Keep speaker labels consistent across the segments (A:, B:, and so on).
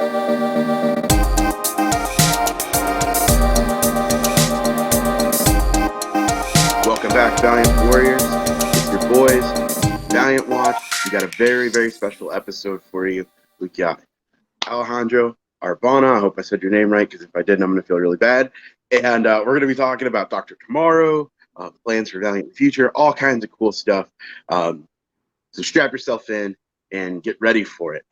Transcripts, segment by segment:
A: Welcome back, Valiant Warriors. It's your boys, Valiant Watch. We got a very, very special episode for you. We got Alejandro Arbona. I hope I said your name right, because if I didn't, I'm going to feel really bad. And we're going to be talking about Dr. Tomorrow, plans for Valiant in the future, all kinds of cool stuff. So strap yourself in and get ready for it.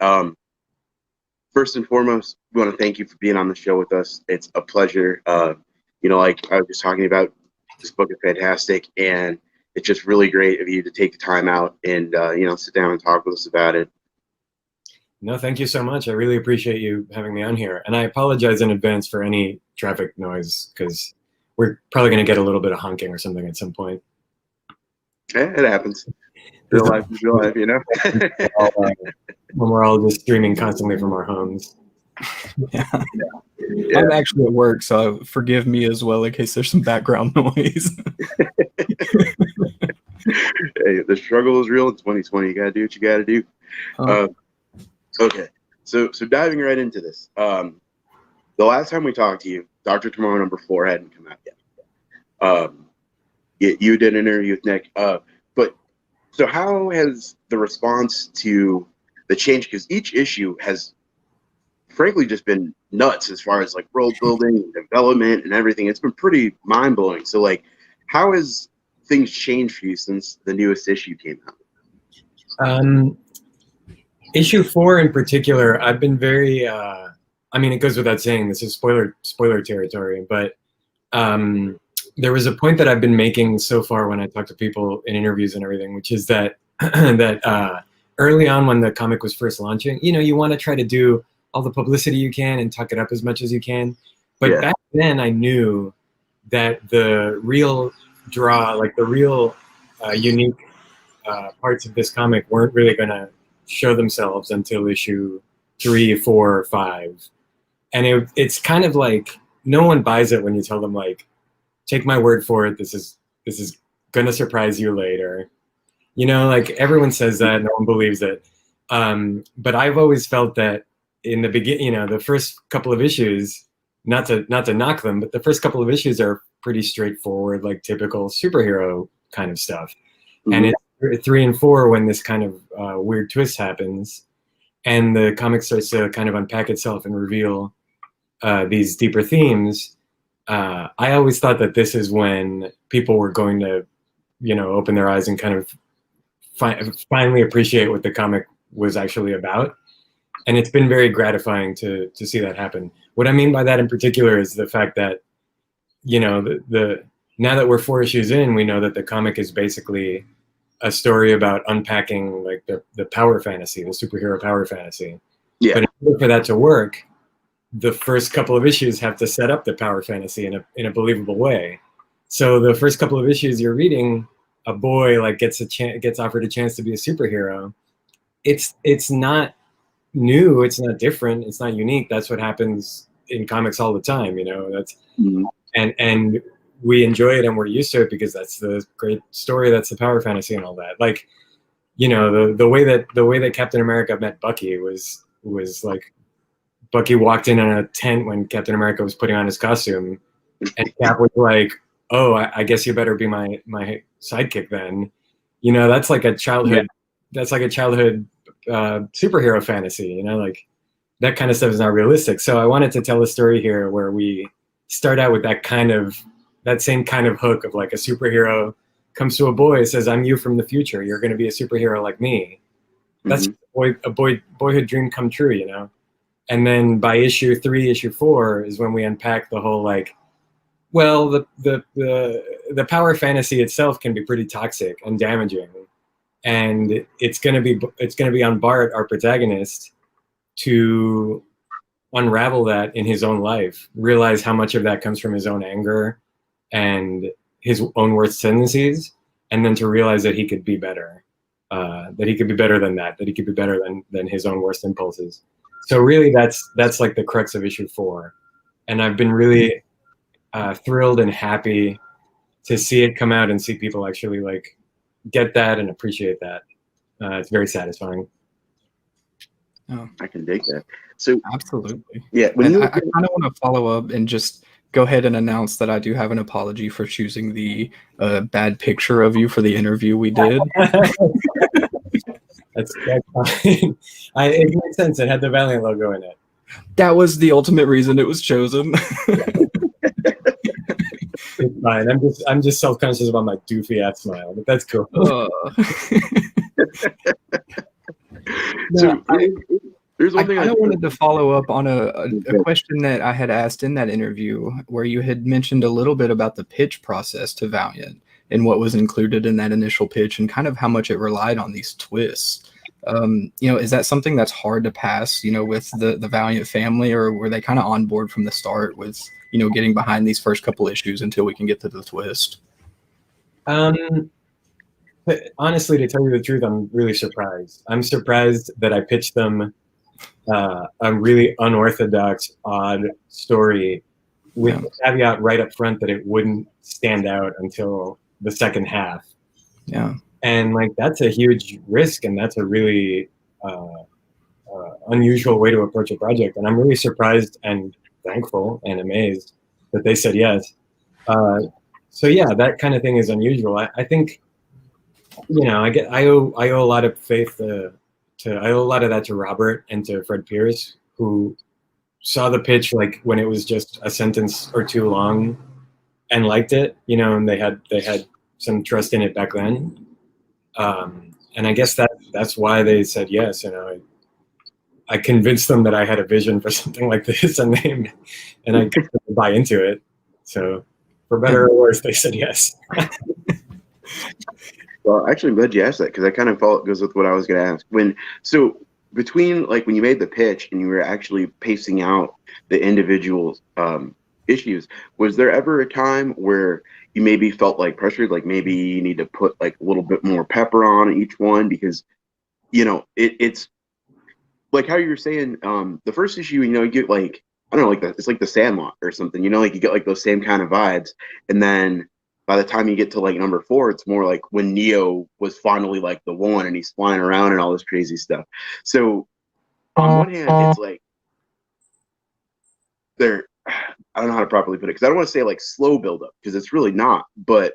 A: First and foremost, we want to thank you for being on the show with us. It's a pleasure. Like I was just talking about, this book is fantastic, and it's just really great of you to take the time out and sit down and talk with us about it.
B: No, thank you so much. I really appreciate you having me on here, and I apologize in advance for any traffic noise, because we're probably going to get a little bit of honking or something at some point.
A: Yeah, it happens. Real life is real life,
B: When we're all just streaming constantly from our homes.
C: Yeah. I'm actually at work, so forgive me as well in case there's some background noise.
A: Hey, the struggle is real in 2020. You gotta do what you gotta do. Okay, so diving right into this. The last time we talked to you, Dr. Tomorrow number 4 hadn't come out yet. You did an interview with Nick. But so how has the response to the change? Because each issue has, frankly, just been nuts as far as like world building and development and everything. It's been pretty mind blowing. So like, how has things changed for you since the newest issue came out?
B: Issue 4 in particular, I've been very, it goes without saying, this is spoiler territory, but there was a point that I've been making so far when I talk to people in interviews and everything, which is that early on when the comic was first launching, you want to try to do all the publicity you can and tuck it up as much as you can. But back then I knew that the real draw, like the real unique parts of this comic weren't really going to show themselves until issue 3, 4, 5. And it's kind of like, no one buys it when you tell them, like, take my word for it, this is going to surprise you later. Like everyone says that, no one believes it. But I've always felt that in the beginning, the first couple of issues, not to knock them, but the first couple of issues are pretty straightforward, like typical superhero kind of stuff. Mm-hmm. And it's 3 and 4 when this kind of weird twist happens, and the comic starts to kind of unpack itself and reveal these deeper themes. I always thought that this is when people were going to, open their eyes and kind of finally appreciate what the comic was actually about. And it's been very gratifying to see that happen. What I mean by that in particular is the fact that, now that we're 4 issues in, we know that the comic is basically a story about unpacking like the power fantasy, the superhero power fantasy. Yeah. But in order for that to work, the first couple of issues have to set up the power fantasy in a believable way. So the first couple of issues you're reading, a boy like gets offered a chance to be a superhero. It's not new, it's not different, it's not unique. That's what happens in comics all the time, that's and we enjoy it and we're used to it because that's the great story, that's the power fantasy and all that. Like, the way that Captain America met Bucky was like, Bucky walked in on a tent when Captain America was putting on his costume, and Cap was like, "Oh, I guess you better be my sidekick then." That's like a childhood. Yeah. That's like a childhood superhero fantasy. Like that kind of stuff is not realistic. So I wanted to tell a story here where we start out with that same kind of hook of like a superhero comes to a boy, says, "I'm you from the future. You're going to be a superhero like me." That's a boyhood dream come true, And then by issue 3, issue 4 is when we unpack the whole like, well, the power fantasy itself can be pretty toxic and damaging, and it's gonna be on Bart, our protagonist, to unravel that in his own life, realize how much of that comes from his own anger and his own worst tendencies, and then to realize that he could be better, that he could be better than that he could be better than his own worst impulses. So really, that's like the crux of issue 4, and I've been really thrilled and happy to see it come out and see people actually like get that and appreciate that. It's very satisfying.
C: Oh,
A: I can dig that. So
C: absolutely.
A: yeah, when
C: And
A: you
C: I kind of want to follow up and just go ahead and announce that I do have an apology for choosing the bad picture of you for the interview we did.
B: That's fine. It makes sense. It had the Valiant logo in it.
C: That was the ultimate reason it was chosen.
B: It's fine. I'm just self-conscious about my doofy ass smile, but that's cool.
A: so there's
C: I
A: one thing
C: kind of wanted to follow up on a question that I had asked in that interview, where you had mentioned a little bit about the pitch process to Valiant and what was included in that initial pitch and kind of how much it relied on these twists. Is that something that's hard to pass, with the Valiant family, or were they kind of on board from the start with, getting behind these first couple issues until we can get to the twist?
B: But honestly, to tell you the truth, I'm really surprised. I'm surprised that I pitched them a really unorthodox, odd story with the caveat right up front that it wouldn't stand out until the second half.
C: Yeah.
B: And like, that's a huge risk, and that's a really unusual way to approach a project. And I'm really surprised and thankful and amazed that they said yes. So yeah, that kind of thing is unusual. I think, I owe a lot of faith I owe a lot of that to Robert and to Fred Pierce, who saw the pitch like when it was just a sentence or two long and liked it, and they had some trust in it back then. And I guess that's why they said yes. I convinced them that I had a vision for something like this, and I got them to buy into it. So for better or worse, they said yes.
A: Well, actually, I'm glad you asked that, because that kind of goes with what I was going to ask. So between like when you made the pitch and you were actually pacing out the individual issues, was there ever a time where you maybe felt like pressured, like maybe you need to put like a little bit more pepper on each one? Because it's like how you were saying, the first issue, you get like, I don't know, like it's like the Sandlot or something, like you get like those same kind of vibes, and then by the time you get to like number 4, it's more like when Neo was finally like the one and he's flying around and all this crazy stuff. So on one hand, it's like I don't know how to properly put it, because I don't want to say like slow build up, because it's really not, but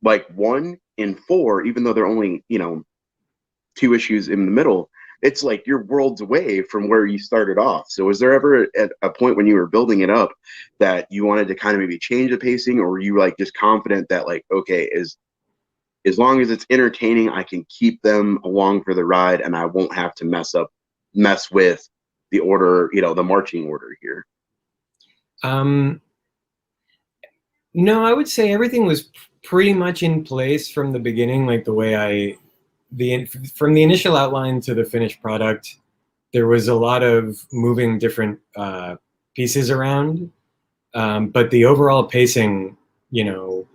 A: like 1 and 4, even though they're only 2 issues in the middle, it's like you're worlds away from where you started off. So was there ever at a point when you were building it up that you wanted to kind of maybe change the pacing, or were you like just confident that like, okay, as long as it's entertaining, I can keep them along for the ride and I won't have to mess with the order, the marching order here?
B: No, I would say everything was pretty much in place from the beginning, like the way from the initial outline to the finished product, there was a lot of moving different pieces around, but the overall pacing, to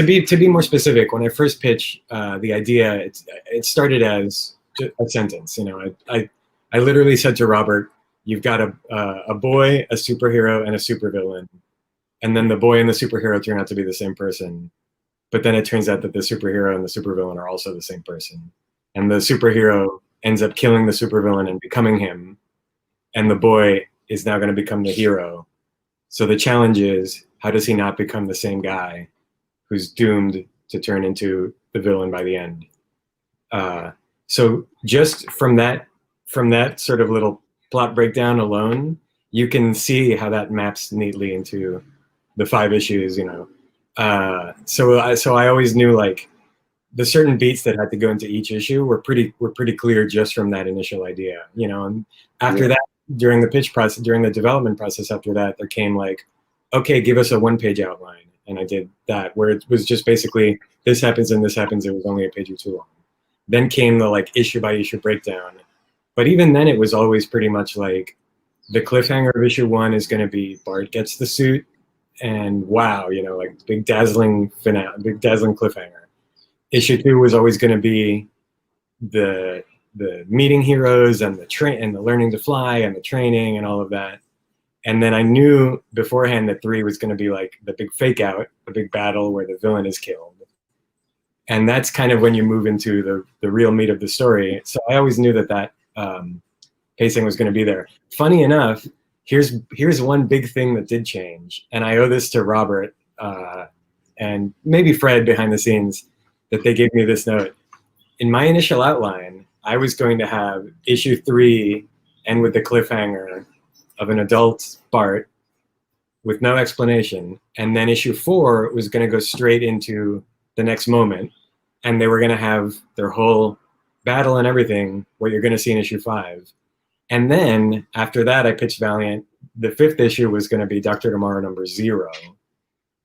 B: be more specific, when I first pitched the idea, it started as a sentence. I literally said to Robert, "You've got a boy, a superhero, and a supervillain," and then the boy and the superhero turn out to be the same person. But then it turns out that the superhero and the supervillain are also the same person. And the superhero ends up killing the supervillain and becoming him. And the boy is now going to become the hero. So the challenge is, how does he not become the same guy who's doomed to turn into the villain by the end? So just from that sort of little plot breakdown alone, you can see how that maps neatly into the 5 issues, So I always knew like the certain beats that had to go into each issue were pretty clear just from that initial idea, And after that, during the pitch process, during the development process, after that, there came like, okay, give us a 1-page outline, and I did that, where it was just basically this happens and this happens. It was only a page or 2 long. Then came the like issue by issue breakdown, but even then, it was always pretty much like the cliffhanger of issue 1 is going to be Bart gets the suit. And wow, like big dazzling finale, big dazzling cliffhanger. Issue 2 was always going to be the meeting heroes and the learning to fly and the training and all of that. And then I knew beforehand that 3 was going to be like the big fake out, the big battle where the villain is killed. And that's kind of when you move into the real meat of the story. So I always knew that pacing was going to be there. Funny enough, here's one big thing that did change, and I owe this to Robert and maybe Fred behind the scenes, that they gave me this note. In my initial outline, I was going to have issue 3 end with the cliffhanger of an adult Bart with no explanation, and then issue 4 was going to go straight into the next moment, and they were going to have their whole battle and everything, what you're going to see in issue 5. And then after that, I pitched Valiant. The 5th issue was going to be Dr. Tomorrow number 0,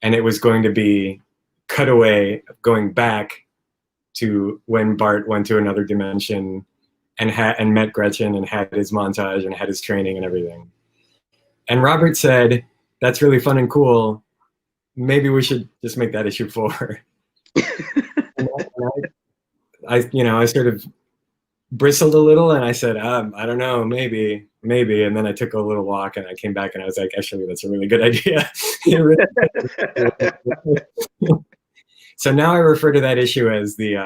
B: and it was going to be cutaway going back to when Bart went to another dimension and met Gretchen and had his montage and had his training and everything. And Robert said, "That's really fun and cool. Maybe we should just make that issue 4." And I sort of bristled a little, and I said, "I don't know, maybe." And then I took a little walk, and I came back, and I was like, "Actually, that's a really good idea." So now I refer to that issue as the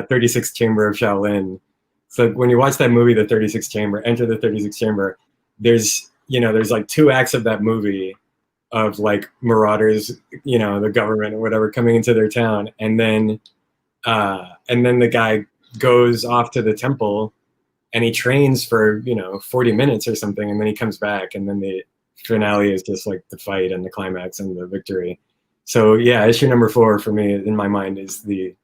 B: 36th Chamber of Shaolin. So when you watch that movie, The 36th Chamber, Enter the 36th Chamber, there's like 2 acts of that movie of like marauders, the government or whatever coming into their town, and then the guy goes off to the temple and he trains for 40 minutes or something, and then he comes back, and then the finale is just like the fight and the climax and the victory. So yeah, issue number 4 for me in my mind is the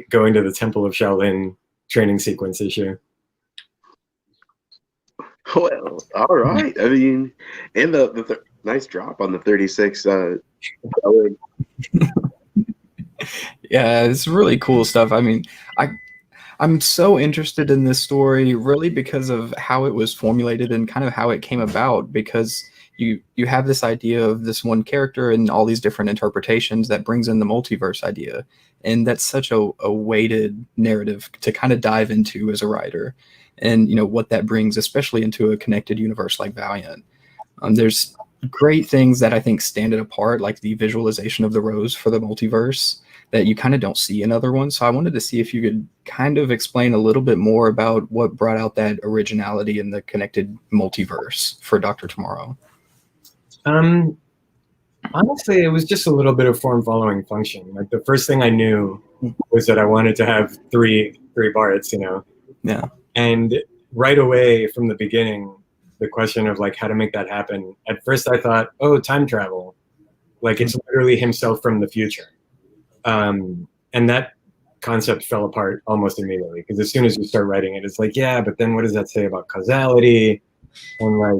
B: going to the Temple of Shaolin training sequence issue.
A: Well, all right. I mean, and the nice drop on the 36.
C: Yeah, it's really cool stuff. I mean, I'm so interested in this story really because of how it was formulated and kind of how it came about, because you have this idea of this one character and all these different interpretations that brings in the multiverse idea. And that's such a weighted narrative to kind of dive into as a writer, and what that brings, especially into a connected universe like Valiant. There's great things that I think stand it apart, like the visualization of the rose for the multiverse that you kind of don't see in other ones. So I wanted to see if you could kind of explain a little bit more about what brought out that originality in the connected multiverse for Dr. Tomorrow.
B: Honestly, it was just a little bit of form following function. Like the first thing I knew was that I wanted to have three Barts,
C: Yeah.
B: And right away from the beginning, the question of like how to make that happen. At first I thought, oh, time travel. Like it's literally himself from the future. And that concept fell apart almost immediately, because as soon as you start writing it, it's like, yeah, but then what does that say about causality? And like,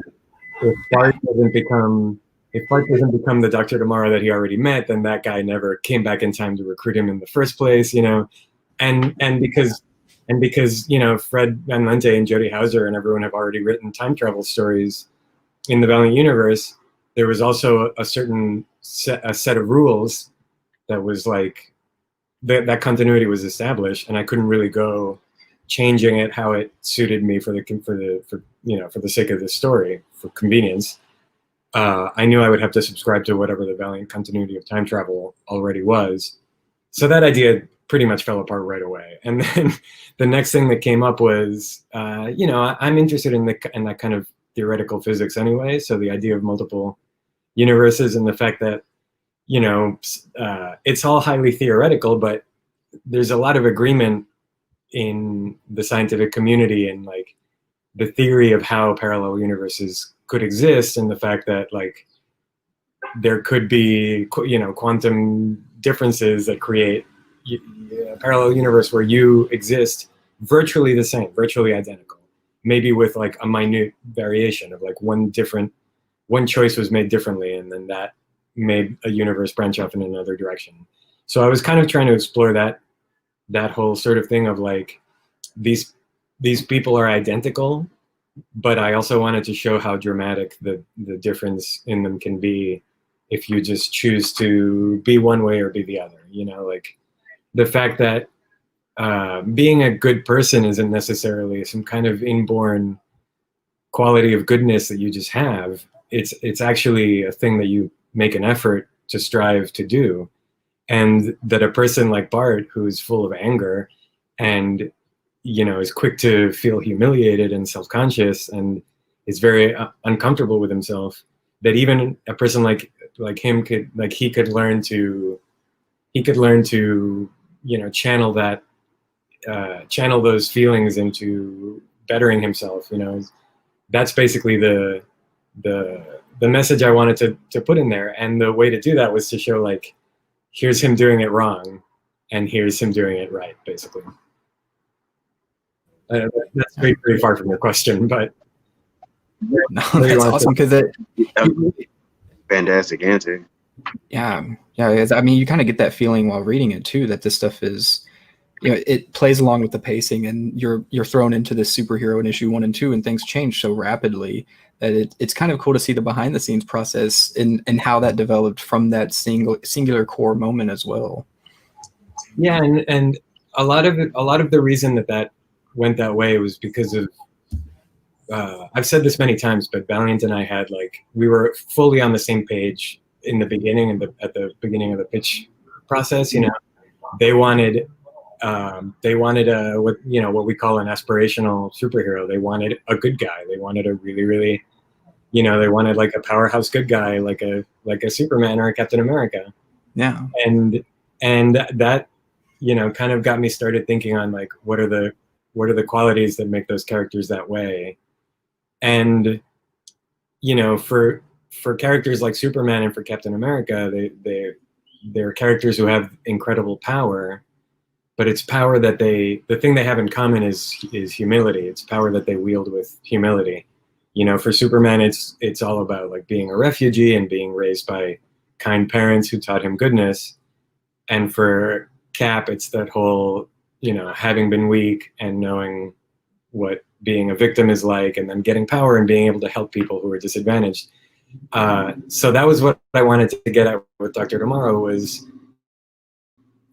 B: if Bart doesn't become the Dr. Tomorrow that he already met, then that guy never came back in time to recruit him in the first place, and because Fred Van Lente and Jody Houser and everyone have already written time travel stories in the Valiant universe, there was also a certain set of rules that was like that continuity was established, and I couldn't really go changing it how it suited me for the sake of the story, for convenience. I knew I would have to subscribe to whatever the Valiant continuity of time travel already was. So that idea pretty much fell apart right away. And then the next thing that came up was, I'm interested in that kind of theoretical physics anyway. So the idea of multiple universes and the fact that, it's all highly theoretical, but there's a lot of agreement in the scientific community and like the theory of how parallel universes could exist, and the fact that like there could be quantum differences that create a parallel universe where you exist virtually the same, virtually identical, maybe with like a minute variation of like one choice was made differently, and then that made a universe branch off in another direction. So I was kind of trying to explore that whole sort of thing of like these people are identical, but I also wanted to show how dramatic the difference in them can be if you just choose to be one way or be the other. Like the fact that being a good person isn't necessarily some kind of inborn quality of goodness that you just have. It's actually a thing that you make an effort to strive to do. and that a person like Bart, who's full of anger and, you know, is quick to feel humiliated and self-conscious and is very uncomfortable with himself, that even a person like him could, like, he could learn to, you know, channel that, channel those feelings into bettering himself. You know, that's basically the message I wanted to put in there. And the way to do that was to show, like, here's him doing it wrong, and here's him doing it right, basically. That's pretty far from your question, but
C: No, that's awesome, because it.
A: Fantastic answer.
C: Yeah, I mean, you kind of get that feeling while reading it too, that this stuff is, you know, it plays along with the pacing, and you're thrown into this superhero in issue 1 and 2, and things change so rapidly that it's kind of cool to see the behind the scenes process and how that developed from that singular core moment as well.
B: Yeah, and a lot of the reason that went that way was because of, I've said this many times, but Valiant and I had, like, we were fully on the same page in the beginning, and at the beginning of the pitch process. You know, they wanted what, you know, what we call an aspirational superhero. They wanted a good guy. They wanted a really, you know, they wanted like a powerhouse good guy, like a Superman or a Captain America.
C: Yeah.
B: And that, you know, kind of got me started thinking on, like, what are the qualities that make those characters that way. And, you know, for characters like Superman and for Captain America, they're characters who have incredible power, but it's power that the thing they have in common is humility. It's power that they wield with humility. You know, for Superman, it's all about, like, being a refugee and being raised by kind parents who taught him goodness. And for Cap, it's that whole, you know, having been weak and knowing what being a victim is like, and then getting power and being able to help people who are disadvantaged. So that was what I wanted to get at with Dr. Tomorrow was,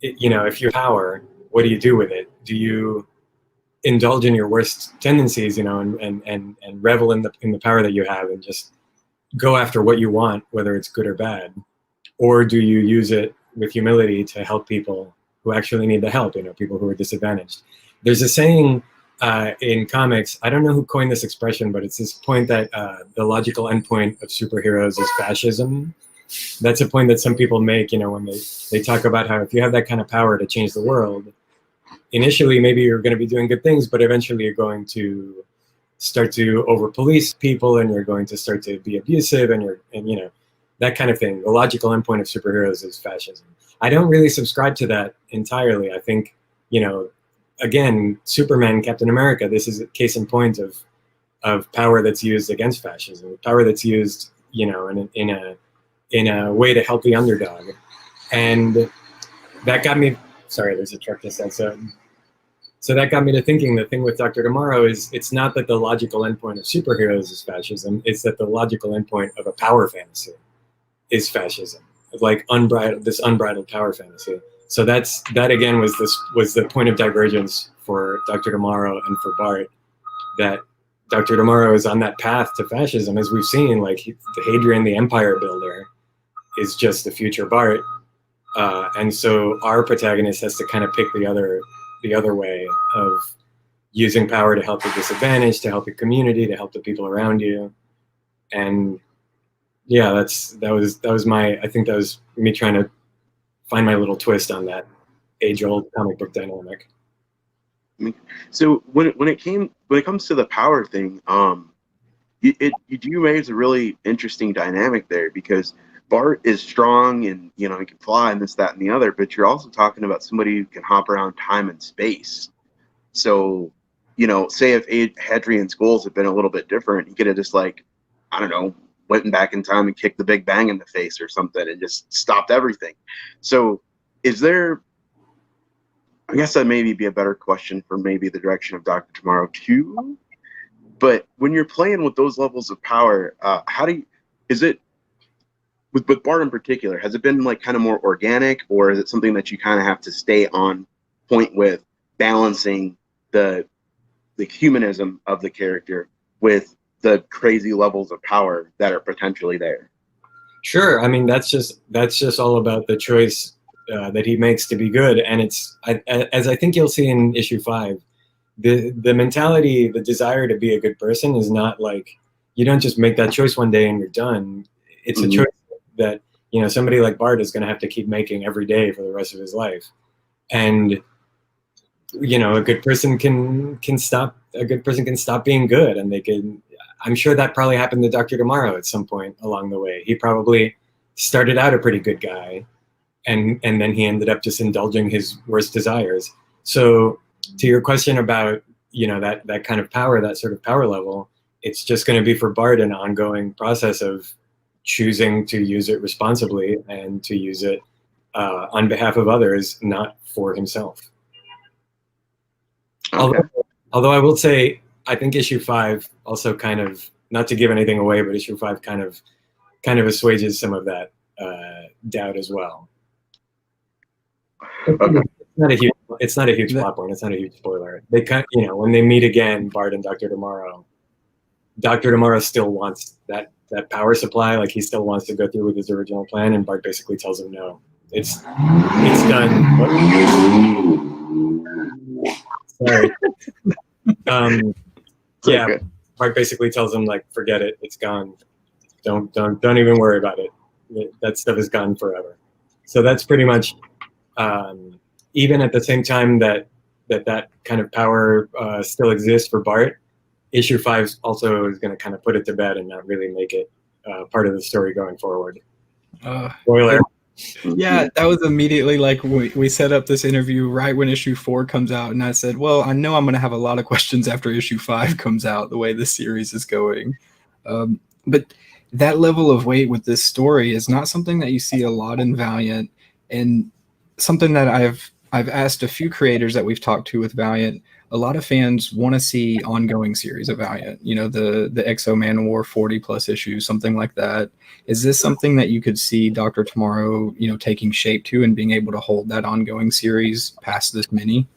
B: you know, if you have power, what do you do with it? Do you indulge in your worst tendencies, you know, and revel in the power that you have and just go after what you want, whether it's good or bad? Or do you use it with humility to help people who actually need the help, you know, people who are disadvantaged? There's a saying in comics, I don't know who coined this expression, but it's this point that the logical endpoint of superheroes is fascism. That's a point that some people make, you know, when they talk about how if you have that kind of power to change the world, initially maybe you're going to be doing good things, but eventually you're going to start to over-police people, and you're going to start to be abusive, and you know, that kind of thing. The logical endpoint of superheroes is fascism. I don't really subscribe to that entirely. I think, you know, again, Superman, Captain America, this is a case in point of power that's used against fascism, power that's used, you know, in a way to help the underdog. And that got me, sorry, there's a truck just outside. So that got me to thinking, the thing with Dr. Tomorrow is, it's not that the logical endpoint of superheroes is fascism, it's that the logical endpoint of a power fantasy is fascism, like this unbridled power fantasy. So that again was the point of divergence for Dr. Tomorrow and for Bart, that Dr. Tomorrow is on that path to fascism, as we've seen. Like, Hadrian the Empire Builder is just the future Bart, and so our protagonist has to kind of pick the other way of using power to help the disadvantaged, to help the community, to help the people around you. And yeah, that was my, I think that was me trying to find my little twist on that age-old comic book dynamic.
A: So when it comes to the power thing, you raise a really interesting dynamic there, because Bart is strong and, you know, he can fly and this, that, and the other, but you're also talking about somebody who can hop around time and space. So, you know, say if Hadrian's goals had been a little bit different, he could have just, like, I don't know, went back in time and kicked the Big Bang in the face or something and just stopped everything. So is there, I guess that maybe be a better question for maybe the direction of Dr. Tomorrow too, but when you're playing with those levels of power, is it, with Bart in particular, has it been, like, kind of more organic, or is it something that you kind of have to stay on point with, balancing the humanism of the character with the crazy levels of power that are potentially there?
B: Sure. I mean, that's just all about the choice that he makes to be good. And as I think you'll see in issue 5, the mentality, the desire to be a good person is not like you don't just make that choice one day and you're done. It's a choice that somebody like Bart is going to have to keep making every day for the rest of his life. And a good person can stop being good, and they can. I'm sure that probably happened to Dr. Tomorrow at some point along the way. He probably started out a pretty good guy, and then he ended up just indulging his worst desires. So to your question about that kind of power, that sort of power level, it's just going to be for Bart an ongoing process of choosing to use it responsibly and to use it on behalf of others, not for himself.
A: Okay.
B: Although I will say, I think issue 5 also kind of, not to give anything away, but issue 5 kind of assuages some of that doubt as well.
A: Okay.
B: It's not a huge plot point. It's not a huge spoiler. They when they meet again, Bart and Dr. Tomorrow still wants that power supply. Like, he still wants to go through with his original plan, and Bart basically tells him no. It's done. Sorry. Yeah,
A: okay.
B: Bart basically tells him, like, forget it. It's gone. Don't even worry about it. That stuff is gone forever. So that's pretty much, even at the same time that kind of power still exists for Bart, issue 5 also is going to kind of put it to bed and not really make it part of the story going forward. Spoiler.
C: Yeah, that was immediately like we set up this interview right when issue 4 comes out, and I said, well, I know I'm going to have a lot of questions after issue 5 comes out, the way this series is going. But that level of weight with this story is not something that you see a lot in Valiant, and something that I've asked a few creators that we've talked to with Valiant. A lot of fans want to see ongoing series of Valiant, the Exo Man War 40 plus issues, something like that. Is this something that you could see Dr. Tomorrow, taking shape to and being able to hold that ongoing series past this mini?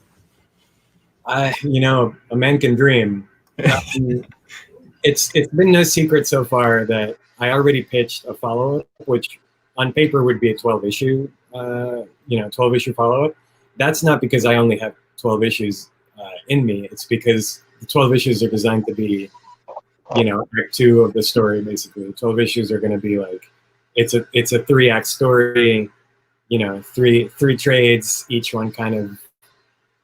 B: A man can dream. It's been no secret so far that I already pitched a follow-up, which on paper would be a 12-issue, 12-issue follow-up. That's not because I only have 12 issues in me. It's because the 12 issues are designed to be, act 2 of the story, basically. 12 issues are going to be like, it's a 3-act story, three trades, each one kind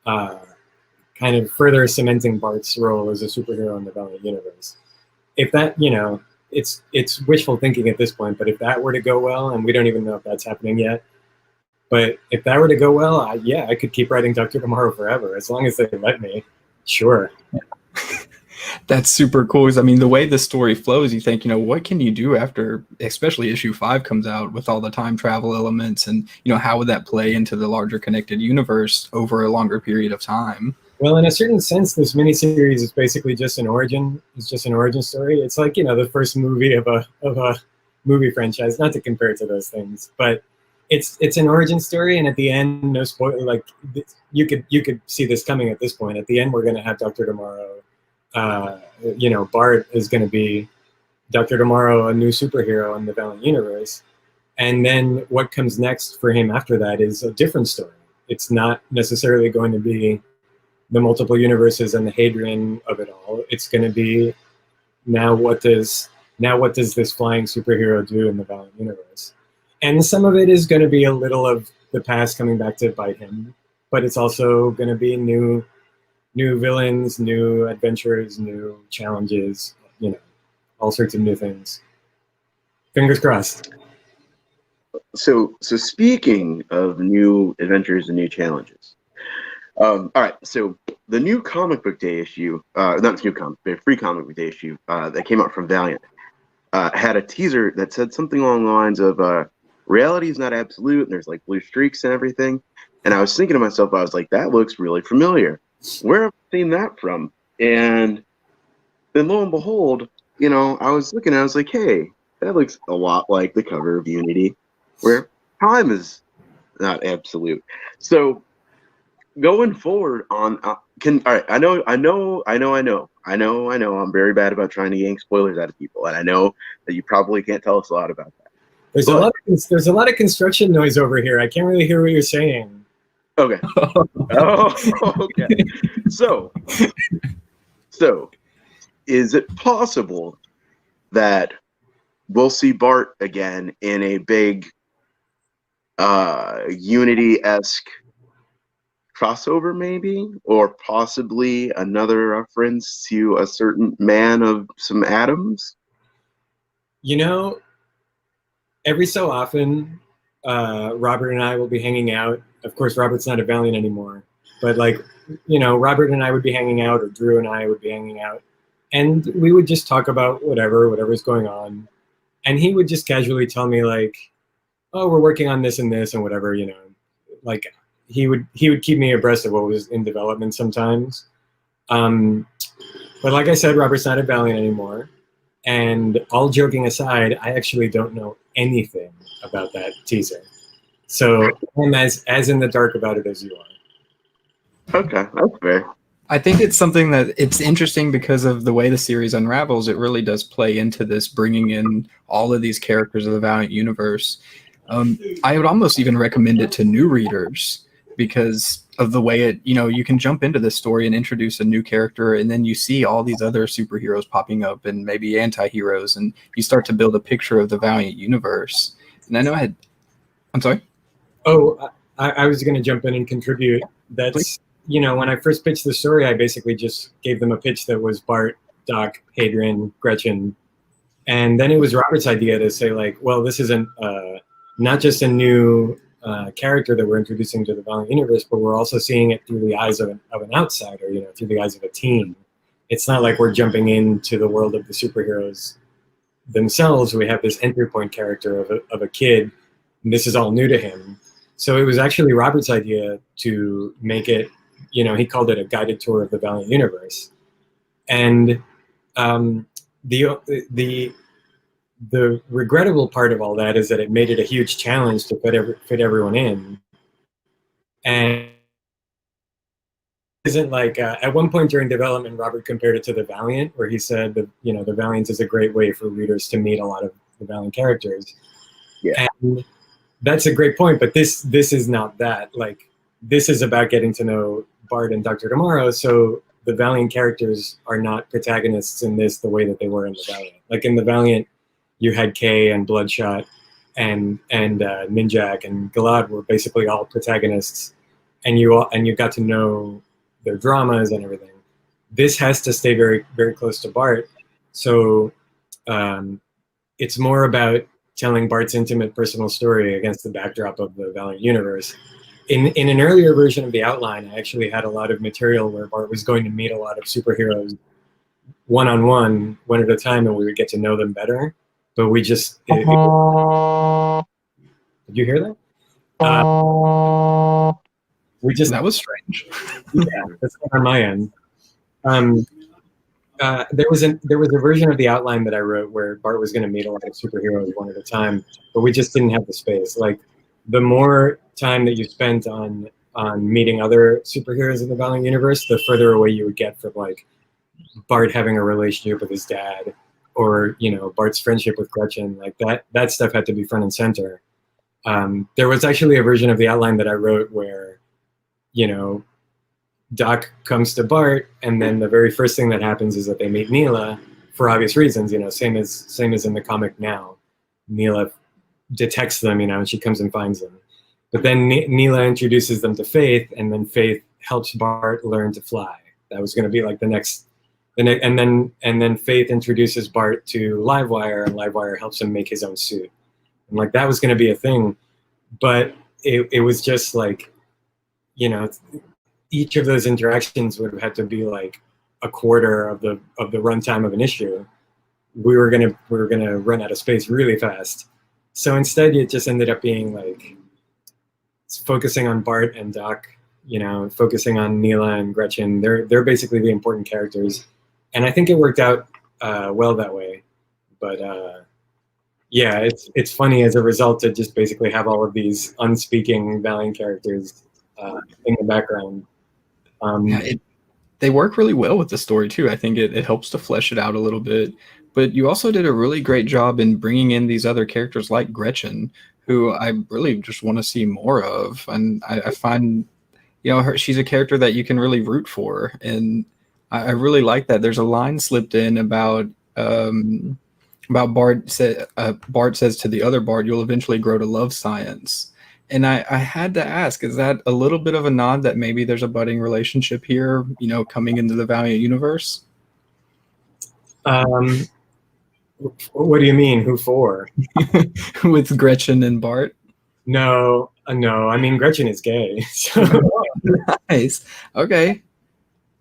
B: of further cementing Bart's role as a superhero in the Valiant universe. If that, it's wishful thinking at this point, but if that were to go well, and we don't even know if that's happening yet, but if that were to go well, I could keep writing Dr. Tomorrow forever, as long as they let me. Sure.
C: That's super cool. Because, the way the story flows, you think, what can you do after, especially issue 5 comes out with all the time travel elements, and, how would that play into the larger connected universe over a longer period of time?
B: Well, in a certain sense, this miniseries is basically just an origin. It's just an origin story. It's like, the first movie of a movie franchise. Not to compare it to those things, but it's an origin story. And at the end, no spoiler. Like, you could see this coming at this point. At the end, we're going to have Dr. Tomorrow. Bart is going to be Dr. Tomorrow, a new superhero in the Valiant universe. And then what comes next for him after that is a different story. It's not necessarily going to be the multiple universes and the Hadrian of it all. It's going to be now what does this flying superhero do in the Valiant universe? And some of it is going to be a little of the past coming back to bite him, but it's also going to be new villains, new adventures, new challenges, all sorts of new things. Fingers crossed.
A: So speaking of new adventures and new challenges, all right. So the new comic book day issue, not new comic, but free comic book day issue that came out from Valiant had a teaser that said something along the lines of reality is not absolute, and there's like blue streaks and everything. And I was thinking to myself, I was like, that looks really familiar. Where have I seen that from? And then lo and behold, I was looking and I was like, hey, that looks a lot like the cover of Unity, where time is not absolute. So going forward on, all right, I know, I'm very bad about trying to yank spoilers out of people, and I know that you probably can't tell us a lot about that.
B: There's a lot of construction noise over here. I can't really hear what you're saying.
A: Okay. Oh, okay. So, is it possible that we'll see Bart again in a big Unity-esque crossover, maybe? Or possibly another reference to a certain man of some atoms?
B: You know, every so often, Robert and I will be hanging out. Of course, Robert's not a Valiant anymore, but like, you know, Robert and I would be hanging out, or Drew and I would be hanging out, and we would just talk about whatever's going on, and he would just casually tell me like, "Oh, we're working on this and this and whatever," you know, like he would keep me abreast of what was in development sometimes. But like I said, Robert's not a Valiant anymore. And all joking aside, I actually don't know anything about that teaser. So I'm as in the dark about it as you are.
A: Okay, that's fair.
C: I think it's something that it's interesting because of the way the series unravels. It really does play into this, bringing in all of these characters of the Valiant universe. I would almost even recommend it to new readers because of the way it, you know, you can jump into this story and introduce a new character, and then you see all these other superheroes popping up and maybe anti-heroes, and you start to build a picture of the Valiant universe. And I know I'm sorry?
B: Oh, I was going to jump in and contribute. That's,
C: Please.
B: you know, when I first pitched the story, I basically just gave them a pitch that was Bart, Doc, Hadrian, Gretchen. And then it was Robert's idea to say like, well, this isn't not just a new character that we're introducing to the Valiant universe, but we're also seeing it through the eyes of an outsider, you know, through the eyes of a teen. It's not like we're jumping into the world of the superheroes themselves. We have this entry point character of a kid, and this is all new to him. So it was actually Robert's idea to make it, you know, he called it a guided tour of the Valiant universe. And the regrettable part of all that is that it made it a huge challenge to fit everyone in. And it isn't like at one point during development, Robert compared it to the Valiant, where he said that, you know, the Valiant is a great way for readers to meet a lot of the Valiant characters.
A: Yeah.
B: And that's a great point, but this is not that. Like, this is about getting to know Bart and Dr. Tomorrow, so the Valiant characters are not protagonists in this the way that they were in the Valiant. Like in the Valiant, you had Kay and Bloodshot and Ninjak and Galad were basically all protagonists, and you got to know their dramas and everything. This has to stay very, very close to Bart, so it's more about telling Bart's intimate personal story against the backdrop of the Valiant universe. In an earlier version of the outline, I actually had a lot of material where Bart was going to meet a lot of superheroes one-on-one, one at a time, and we would get to know them better. But we just... did you hear that?
C: That was strange.
B: Yeah, that's not on my end. There was a version of the outline that I wrote where Bart was going to meet a lot of superheroes one at a time, but we just didn't have the space. Like, the more time that you spent on meeting other superheroes in the Valiant universe, the further away you would get from like Bart having a relationship with his dad, or, you know, Bart's friendship with Gretchen. Like that stuff had to be front and center. There was actually a version of the outline that I wrote where, you know, Doc comes to Bart, and then the very first thing that happens is that they meet Neela for obvious reasons. You know, same as in the comic now. Neela detects them, you know, and she comes and finds them. But then Neela introduces them to Faith, and then Faith helps Bart learn to fly. That was going to be like the next, and then Faith introduces Bart to Livewire, and Livewire helps him make his own suit. And like that was going to be a thing, but it was just like, you know, each of those interactions would have had to be like a quarter of the runtime of an issue. We were gonna run out of space really fast. So instead, it just ended up being like focusing on Bart and Doc, you know, focusing on Neela and Gretchen. They're basically the important characters, and I think it worked out well that way. But yeah, it's funny as a result to just basically have all of these unspeaking Valiant characters in the background.
C: They work really well with the story too. I think it helps to flesh it out a little bit. But you also did a really great job in bringing in these other characters like Gretchen, who I really just want to see more of. And I find, she's a character that you can really root for. And I really like that. There's a line slipped in about Bart says to the other Bart, "You'll eventually grow to love science." And I had to ask, is that a little bit of a nod that maybe there's a budding relationship here, coming into the Valiant universe?
B: What do you mean? Who for?
C: With Gretchen and Bart?
B: No. I mean, Gretchen is gay. So.
C: Nice. Okay.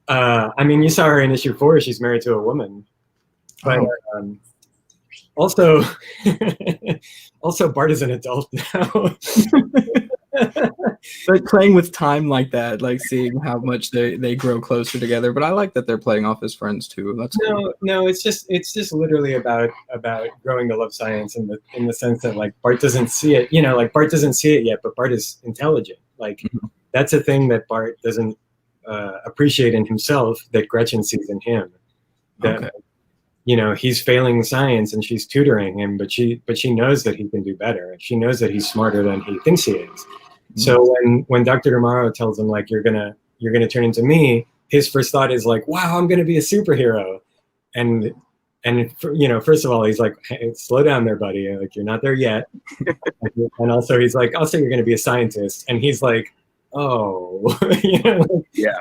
B: I mean, you saw her in issue 4. She's married to a woman. But also, Bart is an adult now.
C: But playing with time like that, like seeing how much they grow closer together. But I like that they're playing off as friends too. That's cool.
B: No, it's just literally about growing to love science in the sense that like Bart doesn't see it. Like Bart doesn't see it yet, but Bart is intelligent. Like that's a thing that Bart doesn't appreciate in himself that Gretchen sees in him. That he's failing science and she's tutoring him, but she knows that he can do better. She knows that he's smarter than he thinks he is. So when Dr. Tomorrow tells him like you're gonna turn into me, his first thought is like, wow, I'm gonna be a superhero. And first of all, he's like, hey, slow down there, buddy. Like you're not there yet. And also he's like, also you're gonna be a scientist. And he's like, oh,
A: yeah,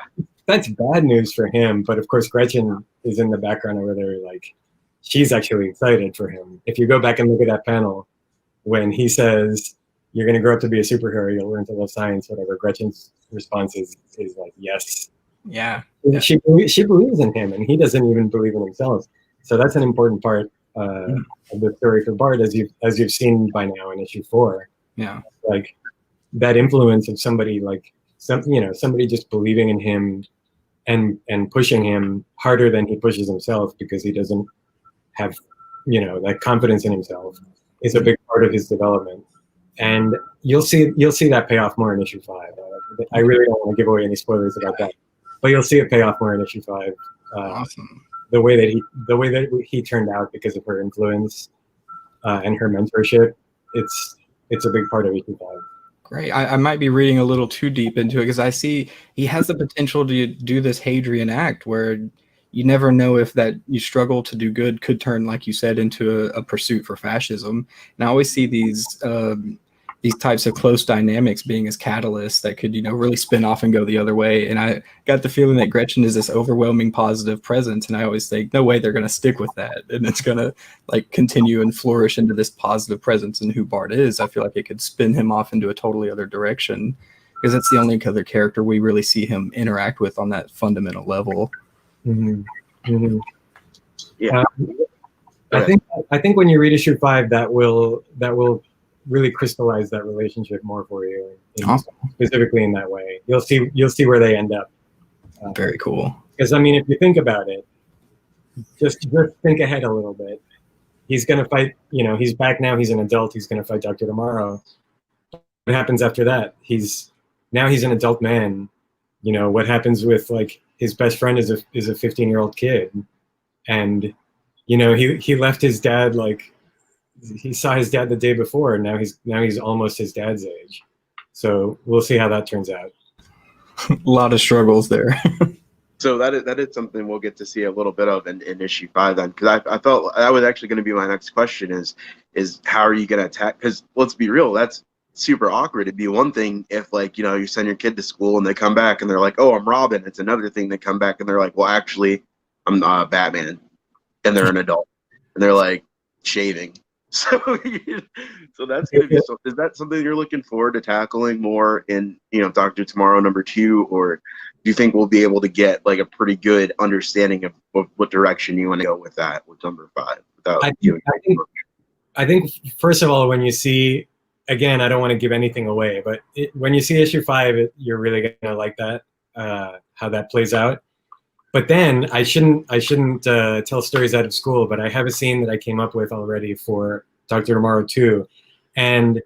B: that's bad news for him. But of course, Gretchen is in the background over there, like she's actually excited for him. If you go back and look at that panel, when he says, you're going to grow up to be a superhero, you'll learn to love science, whatever, Gretchen's response is like, yes.
C: Yeah.
B: She believes in him, and he doesn't even believe in himself. So that's an important part of the story for Bart, as you've seen by now in issue 4.
C: Yeah.
B: Like that influence of somebody like somebody just believing in him and pushing him harder than he pushes himself because he doesn't have that confidence in himself is a big part of his development. And you'll see that pay off more in issue 5. I really don't want to give away any spoilers about that, but you'll see it pay off more in issue 5.
C: Awesome.
B: The way that he turned out because of her influence and her mentorship, it's a big part of issue 5.
C: Great. I might be reading a little too deep into it because I see he has the potential to do this Hadrian act where you never know if that you struggle to do good could turn, like you said, into a pursuit for fascism. And I always see these types of close dynamics being as catalysts that could, really spin off and go the other way. And I got the feeling that Gretchen is this overwhelming positive presence. And I always think, no way they're going to stick with that. And it's going to like continue and flourish into this positive presence in who Bart is. I feel like it could spin him off into a totally other direction because that's the only other character we really see him interact with on that fundamental level.
B: Mm-hmm. Mm-hmm.
A: Yeah.
B: I think when you read issue 5, that will really crystallize that relationship more for you,
C: Awesome.
B: Specifically in that way. You'll see where they end up.
C: Very cool.
B: Because I mean, if you think about it, just think ahead a little bit. He's gonna fight. He's back now. He's an adult. He's gonna fight Dr. Tomorrow. What happens after that? He's an adult man. What happens with like his best friend is a 15-year-old kid, and he left his dad like. He saw his dad the day before, and now he's almost his dad's age. So we'll see how that turns out.
C: A lot of struggles there.
A: So that is something we'll get to see a little bit of in issue 5 then, because I felt that was actually going to be my next question is how are you going to attack? Because let's be real, that's super awkward. It'd be one thing if like you send your kid to school and they come back and they're like, oh, I'm Robin. It's another thing they come back and they're like, well, actually, I'm Batman, and they're an adult and they're like shaving. So that's gonna be. So is that something you're looking forward to tackling more in Dr. Tomorrow number 2, or do you think we'll be able to get like a pretty good understanding of what direction you want to go with that with number 5?
B: I think first of all, when you see, again, I don't want to give anything away, but when you see issue 5, you're really gonna like that how that plays out. But then I shouldn't tell stories out of school, but I have a scene that I came up with already for Dr. Tomorrow 2. And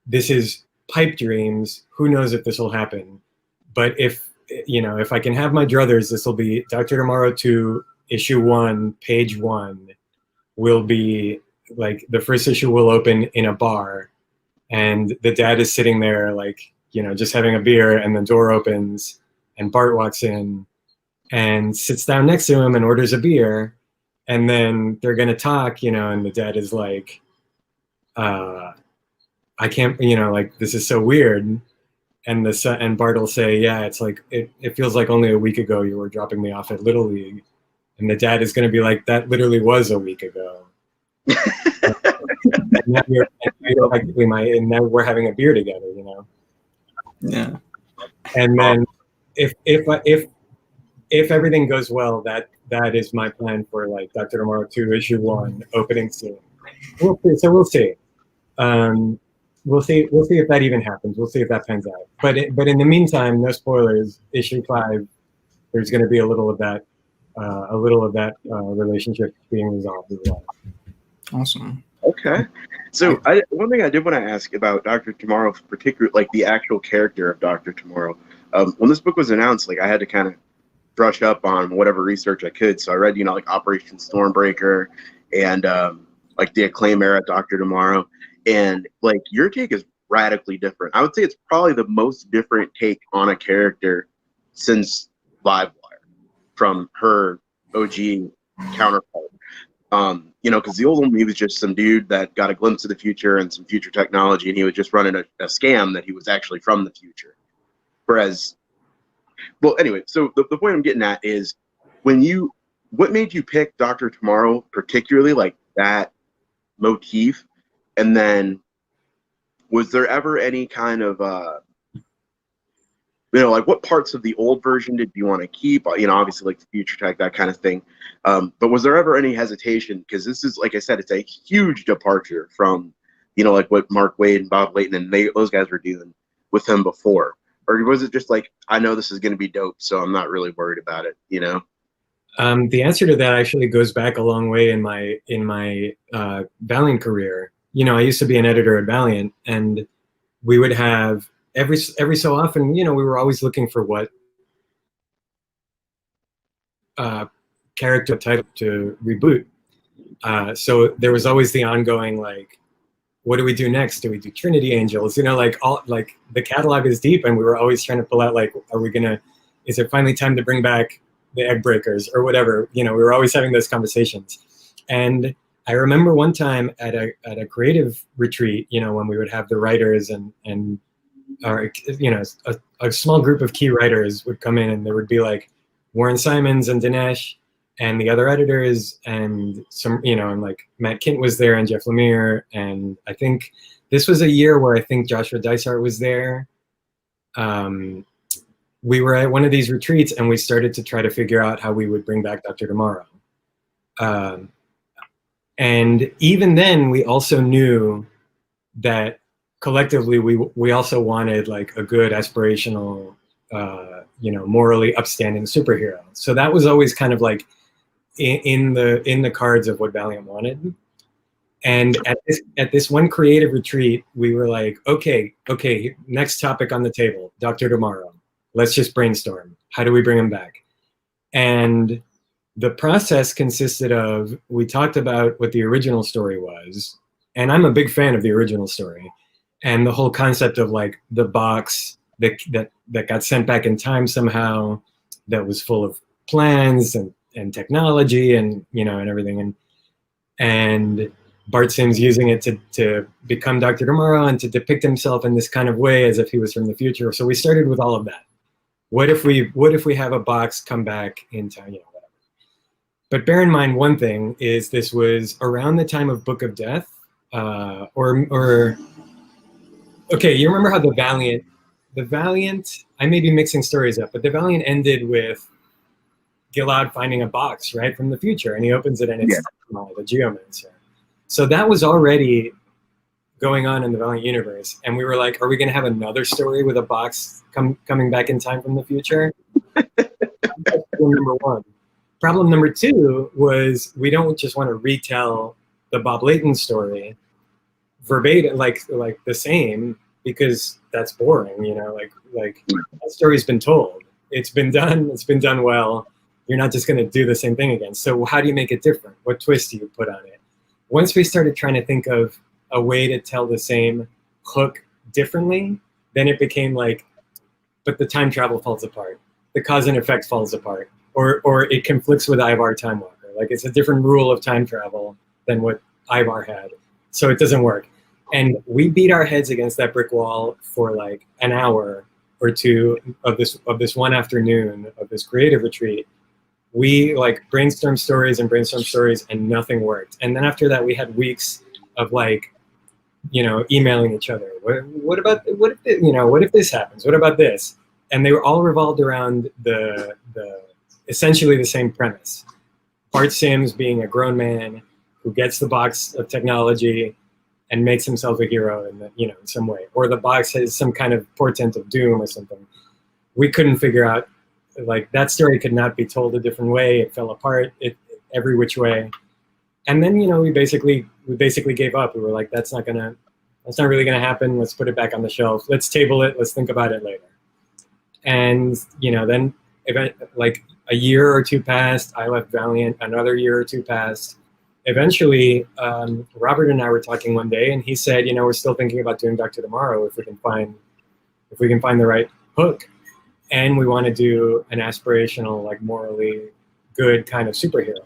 B: this is pipe dreams. Who knows if this will happen? But if I can have my druthers, this will be Dr. Tomorrow 2, issue 1, page 1. will be like the first issue will open in a bar, and the dad is sitting there like, just having a beer, and the door opens and Bart walks in and sits down next to him and orders a beer, and then they're gonna talk, and the dad is like, I can't, like, this is so weird. And the son, and Bart will say, yeah, it's like, it feels like only a week ago you were dropping me off at Little League. And the dad is going to be like, that literally was a week ago. and now you're practically and now we're having a beer together,
C: Yeah.
B: And then if everything goes well, that is my plan for like Dr. Tomorrow 2 issue 1 opening scene. We'll see. We'll see if that even happens. We'll see if that pans out. But in the meantime, no spoilers. Issue 5, there's going to be a little of that relationship being resolved as well.
C: Awesome.
A: Okay. So one thing I did want to ask about Dr. Tomorrow, particularly like the actual character of Dr. Tomorrow. When this book was announced, like I had to kind of brush up on whatever research I could. So I read, like Operation Stormbreaker and like the Acclaim era Dr. Tomorrow. And like your take is radically different. I would say it's probably the most different take on a character since Livewire from her OG counterpart. Because the old one, he was just some dude that got a glimpse of the future and some future technology, and he was just running a scam that he was actually from the future. Whereas, well, anyway, so the point I'm getting at is what made you pick Dr. Tomorrow, particularly like that motif? And then was there ever any kind of, like what parts of the old version did you want to keep? Obviously like the future tech, that kind of thing. But was there ever any hesitation? Because this is, like I said, it's a huge departure from, like what Mark Waid and Bob Layton and those guys were doing with him before. Or was it just like, I know this is going to be dope, so I'm not really worried about it,
B: The answer to that actually goes back a long way in my Valiant career. I used to be an editor at Valiant, and we would have every so often, we were always looking for what character title to reboot. So there was always the ongoing, like, what do we do next? Do we do Trinity Angels? Like the catalog is deep, and we were always trying to pull out, like, is it finally time to bring back the Egg Breakers or whatever? We were always having those conversations. And I remember one time at a creative retreat, when we would have the writers and a small group of key writers would come in, and there would be like Warren Simons and Dinesh and the other editors and some, and like Matt Kint was there and Jeff Lemire. And I think this was a year where I think Joshua Dysart was there. We were at one of these retreats, and we started to try to figure out how we would bring back Dr. Tomorrow. And even then, we also knew that collectively we also wanted like a good, aspirational, morally upstanding superhero. So that was always kind of like in the cards of what Valiant wanted. And at this one creative retreat, we were like, okay, next topic on the table, Dr. Tomorrow. Let's just brainstorm. How do we bring him back? And the process consisted of, we talked about what the original story was, and I'm a big fan of the original story, and the whole concept of like the box that got sent back in time somehow, that was full of plans and technology and and everything, and Bart Sims using it to become Dr. Tomorrow and to depict himself in this kind of way as if he was from the future. So we started with all of that. What if we have a box come back in time, whatever. But bear in mind one thing is, this was around the time of Book of Death, okay, you remember how the Valiant, I may be mixing stories up, but the Valiant ended with Gilad finding a box, right, from the future, and he opens it and it's the Geomancer. So that was already going on in the Valiant universe, and we were like, are we going to have another story with a box coming back in time from the future? That's problem number one. Problem number two was, we don't just want to retell the Bob Layton story verbatim, like the same, because that's boring, like that story's been told. It's been done well. You're not just going to do the same thing again. So how do you make it different? What twist do you put on it? once we started trying to think of a way to tell the same hook differently, then it became like, but the time travel falls apart. The cause and effect falls apart. Or it conflicts with Ivar Time Walker. Like it's a different rule of time travel than what Ivar had. So it doesn't work. And we beat our heads against that brick wall for like an hour or two of this one afternoon of this creative retreat. We like brainstormed stories and nothing worked. And then after that, we had weeks of like, emailing each other. What if this happens? What about this? And they were all revolved around the essentially the same premise. Bart Sims being a grown man who gets the box of technology and makes himself a hero in some way, or the box has some kind of portent of doom or something. We couldn't figure out, like, that story could not be told a different way. It fell apart every which way. And then, we basically gave up. We were like, that's not really gonna happen. Let's put it back on the shelf. Let's table it. Let's think about it later. And, then like a year or two passed. I left Valiant. Another year or two passed. Eventually, Robert and I were talking one day, and he said, we're still thinking about doing Dr. Tomorrow if we can find the right hook, and we want to do an aspirational, like morally good kind of superhero.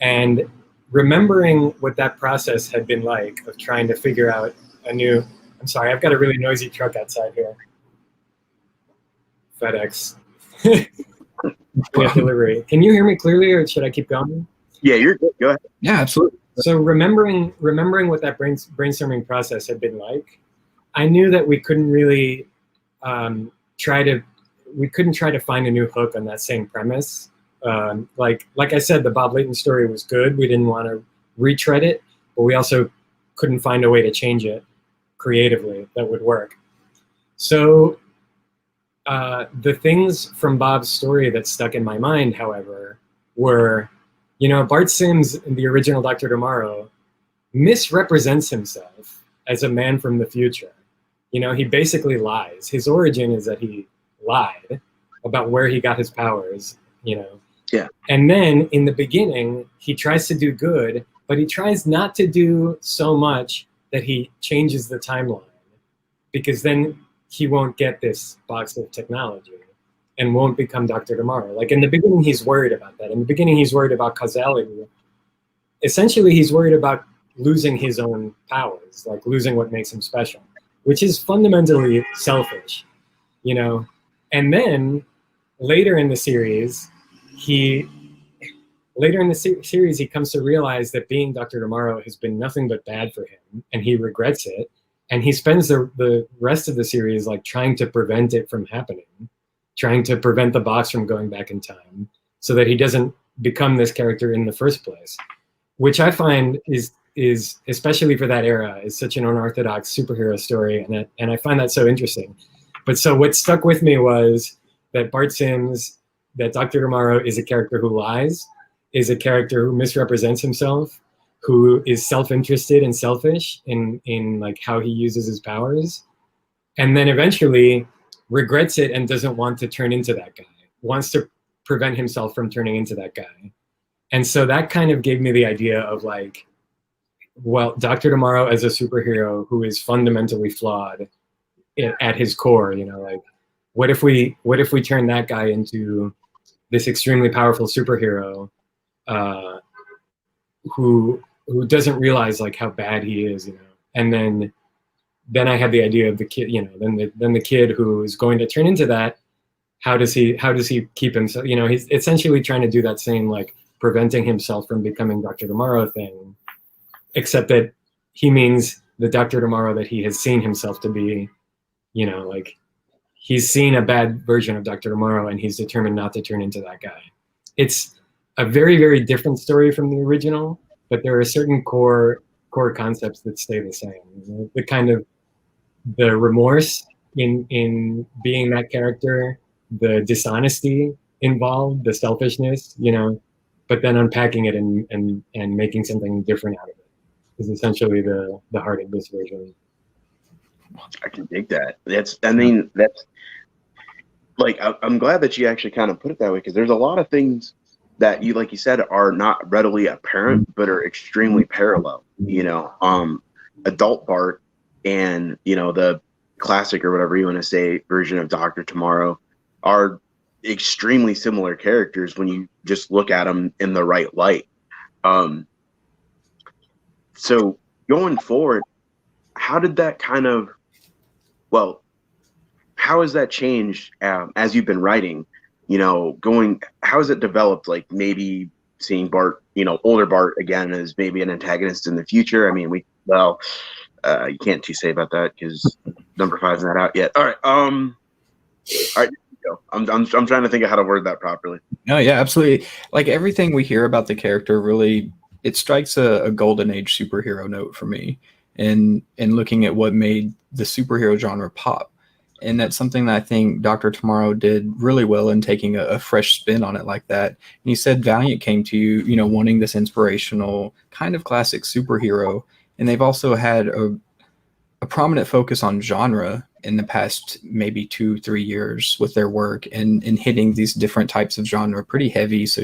B: And remembering what that process had been like of trying to figure out I'm sorry, I've got a really noisy truck outside here. FedEx. Delivery. Can you hear me clearly, or should I keep going?
A: Yeah, you're good. Go ahead.
C: Yeah, absolutely.
B: So remembering what that brainstorming process had been like, I knew that we couldn't really try to find a new hook on that same premise. Like I said, the Bob Layton story was good. We didn't want to retread it, but we also couldn't find a way to change it creatively that would work. So the things from Bob's story that stuck in my mind, however, were, Bart Sims in the original Dr. Tomorrow misrepresents himself as a man from the future. He basically lies. His origin is that he lied about where he got his powers,
A: Yeah.
B: And then in the beginning, he tries to do good, but he tries not to do so much that he changes the timeline, because then he won't get this box of technology and won't become Dr. Tomorrow. Like in the beginning, he's worried about that. In the beginning, he's worried about causality. Essentially, he's worried about losing his own powers, like losing what makes him special, which is fundamentally selfish, And then later in the series, he comes to realize that being Dr. Tomorrow has been nothing but bad for him, and he regrets it. And he spends the rest of the series like trying to prevent it from happening, trying to prevent the box from going back in time so that he doesn't become this character in the first place, which I find is especially for that era, is such an unorthodox superhero story. And I find that so interesting. But so what stuck with me was that Bart Sims, that Dr. Tomorrow is a character who lies, is a character who misrepresents himself, who is self-interested and selfish in like how he uses his powers, and then eventually regrets it and doesn't want to turn into that guy, wants to prevent himself from turning into that guy. And so that kind of gave me the idea of like, well, Dr. Tomorrow as a superhero who is fundamentally flawed at his core, like what if we turn that guy into this extremely powerful superhero who doesn't realize like how bad he is, and then I had the idea of the kid, then the kid who is going to turn into that. How does he keep himself? He's essentially trying to do that same like preventing himself from becoming Dr. Tomorrow thing, except that he means the Dr. Tomorrow that he has seen himself to be. Like he's seen a bad version of Dr. Tomorrow, and he's determined not to turn into that guy. It's a very, very different story from the original, but there are certain core concepts that stay the same. The kind of the remorse in being that character, the dishonesty involved, the selfishness, but then unpacking it and making something different out of it is essentially the heart of this version.
A: I can dig that. That's like, I'm glad that you actually kind of put it that way, because there's a lot of things that you, like you said, are not readily apparent, but are extremely parallel. Adult Bart and, the classic or whatever you want to say version of Dr. Tomorrow are extremely similar characters when you just look at them in the right light. So going forward, how did that how has that changed as you've been writing? How has it developed? Like maybe seeing Bart, older Bart again as maybe an antagonist in the future. I mean, you can't too say about that because number 5's not out yet. All right. All right. I'm trying to think of how to word that properly.
C: No, yeah, absolutely. Like everything we hear about the character really, it strikes a golden age superhero note for me, and looking at what made the superhero genre pop. And that's something that I think Dr. Tomorrow did really well in taking a fresh spin on it like that. And you said Valiant came to you, wanting this inspirational kind of classic superhero. And they've also had a prominent focus on genre in the past maybe 2-3 years with their work and hitting these different types of genre pretty heavy. So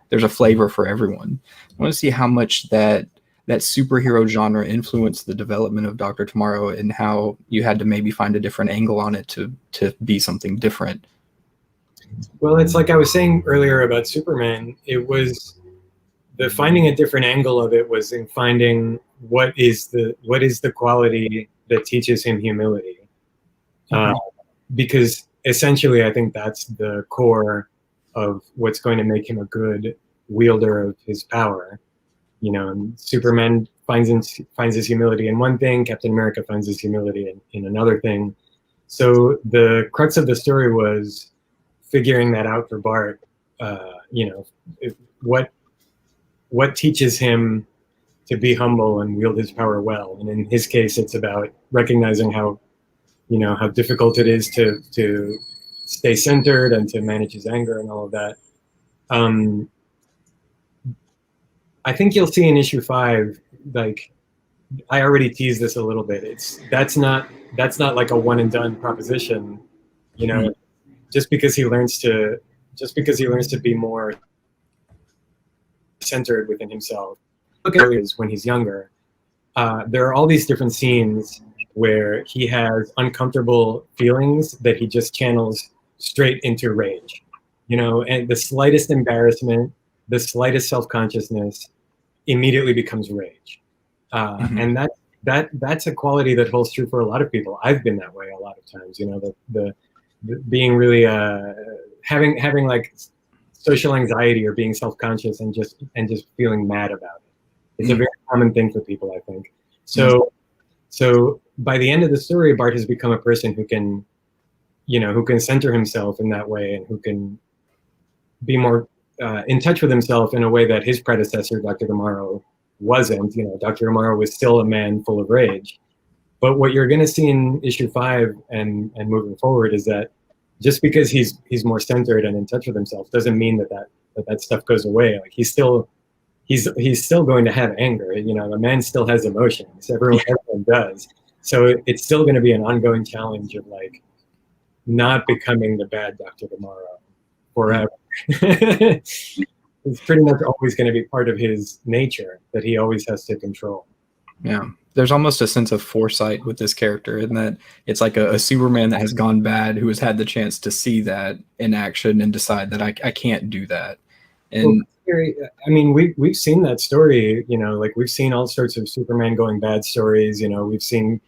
C: there's a flavor for everyone. I want to see how much that superhero genre influenced the development of Dr. Tomorrow and how you had to maybe find a different angle on it to be something different.
B: Well, it's like I was saying earlier about Superman. It was the finding a different angle of it was in finding what is the quality that teaches him humility. Because essentially I think that's the core of what's going to make him a good wielder of his power. And Superman finds his humility in one thing, Captain America finds his humility in another thing. So the crux of the story was figuring that out for Bart. What teaches him to be humble and wield his power well. And in his case, it's about recognizing how difficult it is to stay centered and to manage his anger and all of that. I think you'll see in issue 5, like I already teased this a little bit. That's not like a one and done proposition, just because he learns to be more centered within himself. Look at areas when he's younger. There are all these different scenes where he has uncomfortable feelings that he just channels straight into rage, and the slightest embarrassment, the slightest self-consciousness immediately becomes rage. And that's a quality that holds true for a lot of people. I've been that way a lot of times, the being really having like social anxiety or being self-conscious and just feeling mad about it. It's a very common thing for people, I think. So by the end of the story, Bart has become a person who can center himself in that way and who can be more in touch with himself in a way that his predecessor, Dr. Tomorrow, wasn't. Dr. Tomorrow was still a man full of rage. But what you're going to see in issue 5 and moving forward is that just because he's more centered and in touch with himself doesn't mean that stuff goes away. Like he's still going to have anger. The man still has emotions. Everyone does. So it's still going to be an ongoing challenge of like not becoming the bad Dr. Tomorrow forever. It's pretty much always going to be part of his nature that he always has to control.
C: Yeah. There's almost a sense of foresight with this character in that it's like a Superman that has gone bad who has had the chance to see that in action and decide that I can't do that. And
B: I mean, we've seen that story, like we've seen all sorts of Superman going bad stories. We've seen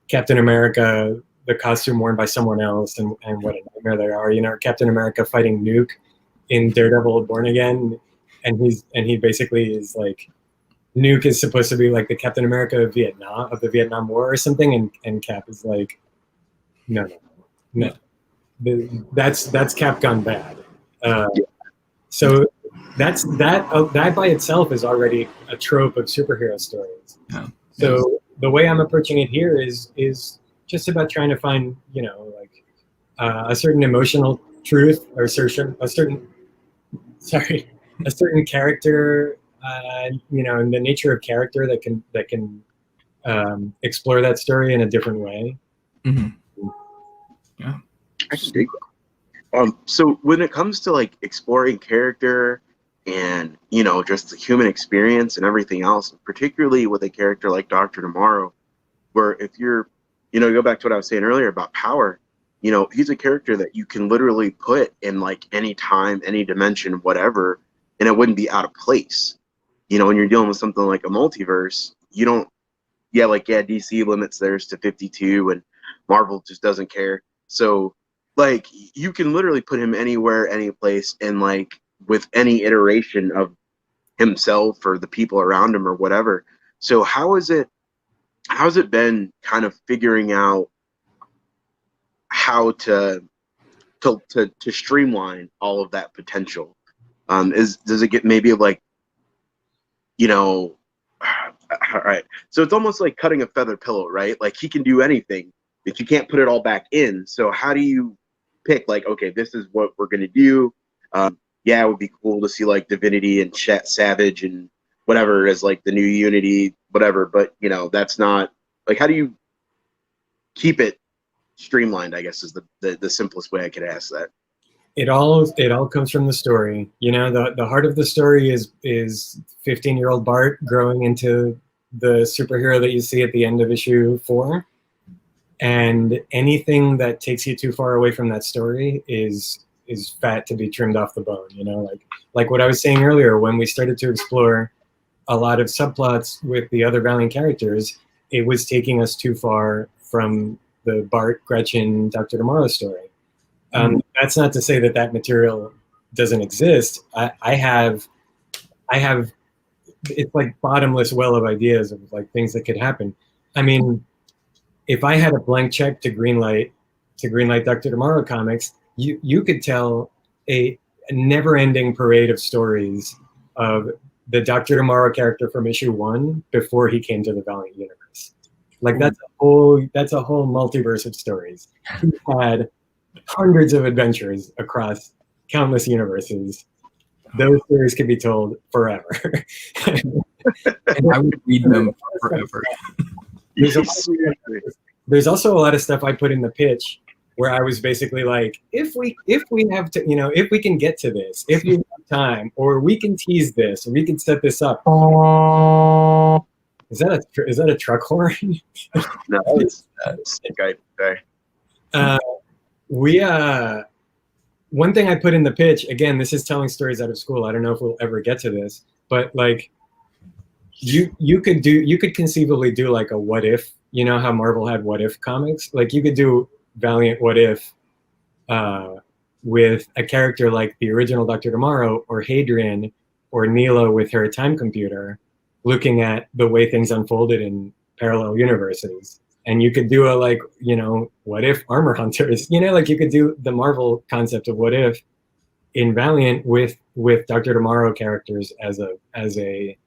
B: Captain America, the costume worn by someone else, and what a nightmare they are. Captain America fighting Nuke in Daredevil Born Again, and he basically is like, Nuke is supposed to be like the Captain America of the Vietnam War or something, and Cap is like, no. That's Cap gone bad. So that by itself is already a trope of superhero stories.
C: Yeah.
B: So the way I'm approaching it here is just about trying to find a certain emotional truth or a certain character. And the nature of character that can explore that story in a different way.
C: Mm-hmm. Yeah,
A: I can dig that. So when it comes to like exploring character and, you know, just the human experience and everything else, particularly with a character like Dr. Tomorrow, where if you're, you know, go back to what I was saying earlier about power, you know, he's a character that you can literally put in like any time, any dimension, whatever, and it wouldn't be out of place. You know, when you're dealing with something like a multiverse, you don't, yeah, like, yeah, DC limits theirs to 52 and Marvel just doesn't care. So, like, you can literally put him anywhere, any place, and like with any iteration of himself or the people around him or whatever. So, how's it been kind of figuring out how to streamline all of that potential? Does it get maybe like, you know, all right. So it's almost like cutting a feather pillow, right? Like he can do anything, but you can't put it all back in. So how do you pick like, okay, this is what we're gonna do? Yeah, it would be cool to see like Divinity and Savage and whatever as like the new Unity, whatever. But you know, that's not like, how do you keep it streamlined? I guess is the simplest way I could ask that.
B: It all comes from the story. You know, the heart of the story is 15-year-old Bart growing into the superhero that you see at the end of issue 4. And anything that takes you too far away from that story is fat to be trimmed off the bone. You know, like what I was saying earlier, when we started to explore a lot of subplots with the other Valiant characters, it was taking us too far from the Bart, Gretchen, Dr. Tomorrow story. That's not to say that that material doesn't exist. I have, it's like bottomless well of ideas of like things that could happen. I mean, if I had a blank check to greenlight Dr. Tomorrow comics, you could tell a never-ending parade of stories of the Dr. Tomorrow character from issue 1 before he came to the Valiant universe. Like that's a whole multiverse of stories. He had hundreds of adventures across countless universes. Those stories could be told forever.
C: And I would read them forever.
B: There's also a lot of stuff I put in the pitch where I was basically like, if we have to, you know, if we can get to this, if you have time, or we can tease this, or we can set this up. Is that a truck horn?
A: No, it's okay.
B: One thing I put in the pitch, again, this is telling stories out of school. I don't know if we'll ever get to this, but like you could conceivably do like a what if, you know how Marvel had what if comics? Like you could do Valiant what if with a character like the original Dr. Tomorrow or Hadrian or Neela with her time computer looking at the way things unfolded in parallel universes. And you could do a like, you know, what if Armor Hunters, you know, like you could do the Marvel concept of what if in Valiant with Dr. Tomorrow characters as a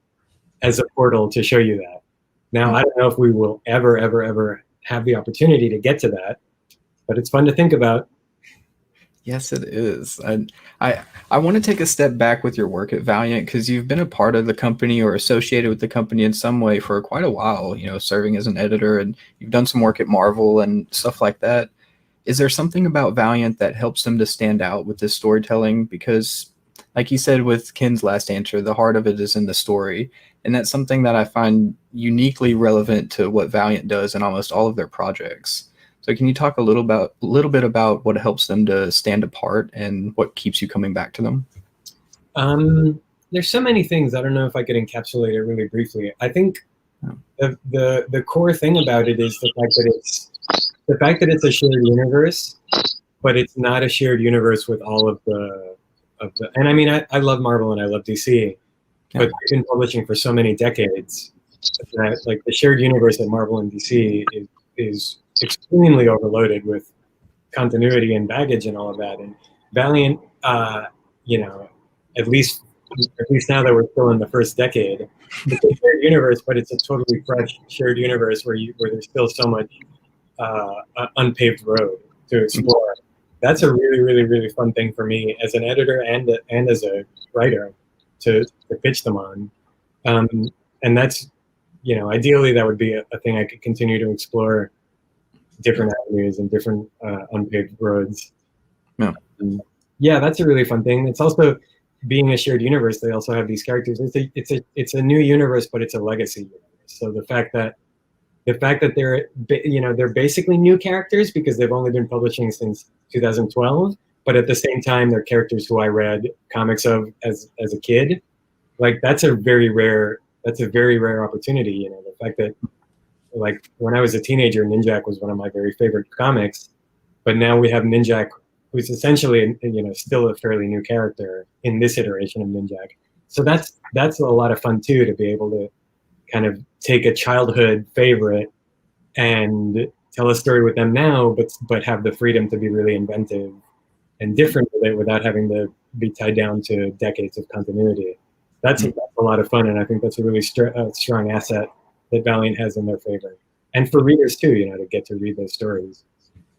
B: portal to show you that. Now, I don't know if we will ever have the opportunity to get to that, but it's fun to think about.
C: Yes, it is. I want to take a step back with your work at Valiant because you've been a part of the company or associated with the company in some way for quite a while, you know, serving as an editor, and you've done some work at Marvel and stuff like that. Is there something about Valiant that helps them to stand out with this storytelling? Because like you said with Ken's last answer, the heart of it is in the story. And that's something that I find uniquely relevant to what Valiant does in almost all of their projects. So can you talk a little bit about what helps them to stand apart and what keeps you coming back to them?
B: There's so many things. I don't know if I could encapsulate it really briefly. I think the core thing about it is the fact that it's a shared universe, but it's not a shared universe with all of the and I mean I love Marvel and I love DC, but they've been publishing for so many decades that like the shared universe at Marvel and DC is extremely overloaded with continuity and baggage and all of that. And Valiant, you know, at least now that we're still in the first decade, it's a shared universe, but it's a totally fresh shared universe where there's still so much unpaved road to explore. That's a really fun thing for me as an editor and as a writer to pitch them on. And that's, you know, ideally that would be a thing I could continue to explore different avenues and different unpaved roads. Yeah, that's a really fun thing. It's also being a shared universe, they also have these characters. It's a new universe, but it's a legacy universe. So the fact that they're basically new characters because they've only been publishing since 2012, but at the same time they're characters who I read comics of as a kid. Like that's a very rare opportunity. You know, the fact that like when I was a teenager, Ninjak was one of my very favorite comics, but now we have Ninjak, who's essentially still a fairly new character in this iteration of Ninjak. So that's a lot of fun too, to be able to kind of take a childhood favorite and tell a story with them now, but have the freedom to be really inventive and different with it without having to be tied down to decades of continuity. That's a lot of fun, and I think that's a really strong asset that Valiant has in their favor, and for readers too. To get to read those stories.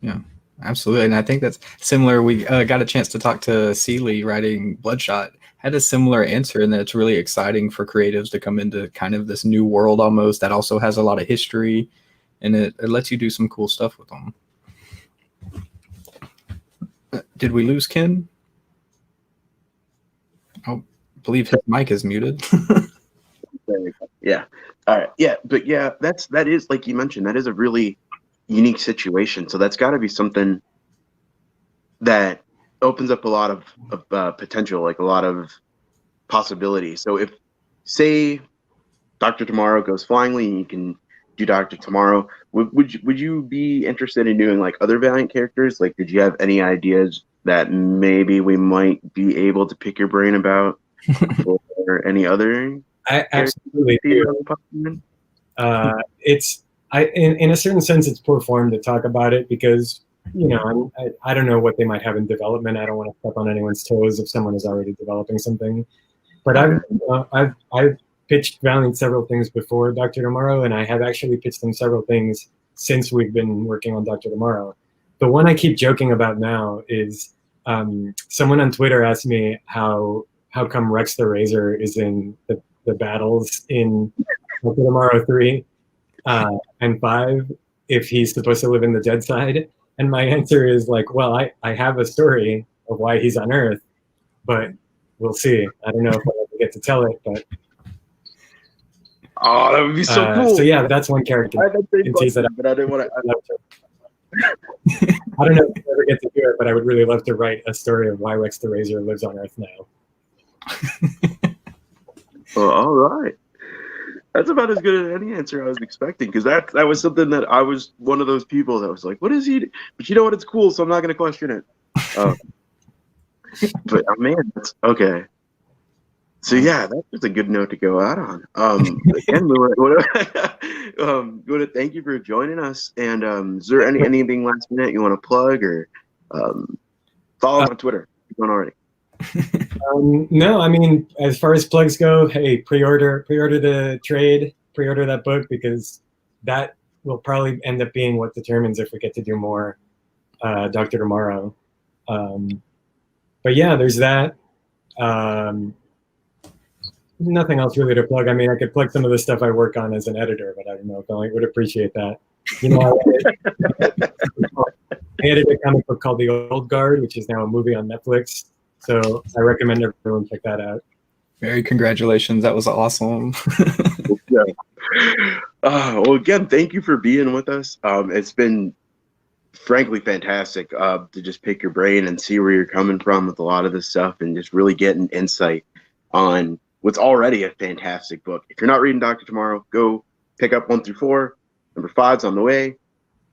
C: Yeah, absolutely, and I think that's similar. We got a chance to talk to Seeley writing Bloodshot. Had a similar answer, in that it's really exciting for creatives to come into kind of this new world almost that also has a lot of history, and it lets you do some cool stuff with them. Did we lose Ken? I believe his mic is muted.
A: Yeah. All right. Yeah. But yeah, that is, like you mentioned, that is a really unique situation. So that's got to be something that opens up a lot of potential, like a lot of possibilities. So if, say, Dr. Tomorrow goes flyingly and you can do Dr. Tomorrow, would you be interested in doing like other Valiant characters? Like, did you have any ideas that maybe we might be able to pick your brain about, or any other?
B: I absolutely do. In a certain sense, it's poor form to talk about it because I don't know what they might have in development. I don't want to step on anyone's toes if someone is already developing something. But I've pitched Valiant several things before Dr. Tomorrow, and I have actually pitched them several things since we've been working on Dr. Tomorrow. The one I keep joking about now is someone on Twitter asked me how come Rex the Razor is in the battles in Dr. Tomorrow 3 and 5 if he's supposed to live in the dead side. And my answer is like, well, I have a story of why he's on Earth, but we'll see. I don't know if I'll ever get to tell it, but
A: oh, that would be so cool.
B: So yeah, that's one character.
A: I had that same question, but I didn't want to.
B: I don't know if I ever get to do it, but I would really love to write a story of why Rex the Razor lives on Earth now.
A: Well, all right. That's about as good as any answer I was expecting, because that was something that I was one of those people that was like, what is he? But you know what? It's cool, so I'm not going to question it. But man, that's okay. So yeah, that's just a good note to go out on. Again, we want to thank you for joining us. And is there anything last minute you want to plug, or follow on Twitter? If you don't already.
B: No, I mean, as far as plugs go, hey, pre-order the trade, pre-order that book, because that will probably end up being what determines if we get to do more Dr. Tomorrow. But yeah, there's that. Nothing else really to plug. I mean, I could plug some of the stuff I work on as an editor, but I don't know if I would appreciate that. I edited a comic book called The Old Guard, which is now a movie on Netflix. So I recommend everyone check that out.
C: Very congratulations. That was awesome.
A: Well, again, thank you for being with us. It's been frankly fantastic to just pick your brain and see where you're coming from with a lot of this stuff, and just really get an insight on what's already a fantastic book. If you're not reading Dr. Tomorrow, go pick up 1 through 4. Number 5's on the way.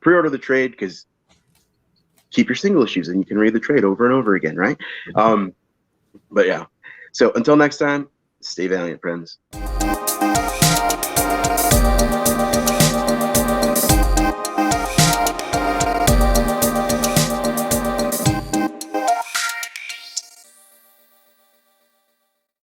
A: Pre-order the trade, because keep your single issues and you can read the trade over and over again, right? But yeah. So until next time, stay valiant, friends.